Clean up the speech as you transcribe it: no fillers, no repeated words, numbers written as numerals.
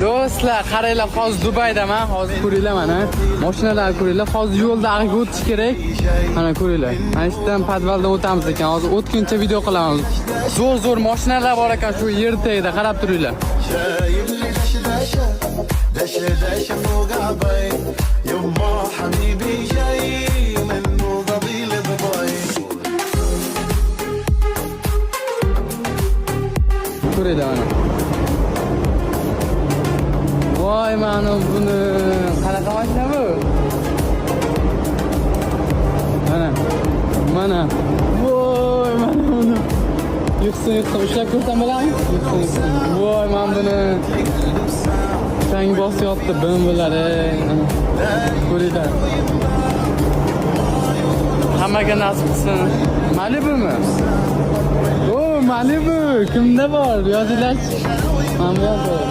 Do'stlar, qaranglar, hozir Dubaydaman. Hozir ko'ringlar mana. Mashinalarni ko'ringlar. Hozir yo'lda ag'ga o'tish kerak. Mana ko'ringlar. Mana ishdan podvaldan o'tamiz ekan. Hozir o'tguncha video qilamiz. Zo'r mashinalar bor ekan shu yer tagida, qarab turinglar. دشة فوق عباي يما حبيبي جاي من ابو ظبي لدبي Ko'ringlar mana. Voy, mana buni qanaqa mashina bu? Mana. Voy, mana buni. Yuksin, ushlab ko'rsam bo'ladimi? Yuksin. Voy, mana buni. Chang bosyapti BMW-lari. Ko'ringlar. Hammaga nasib qilsin. Malibu'mi? O, Malibu. Kimda bor? Yozinglar. Mana bu.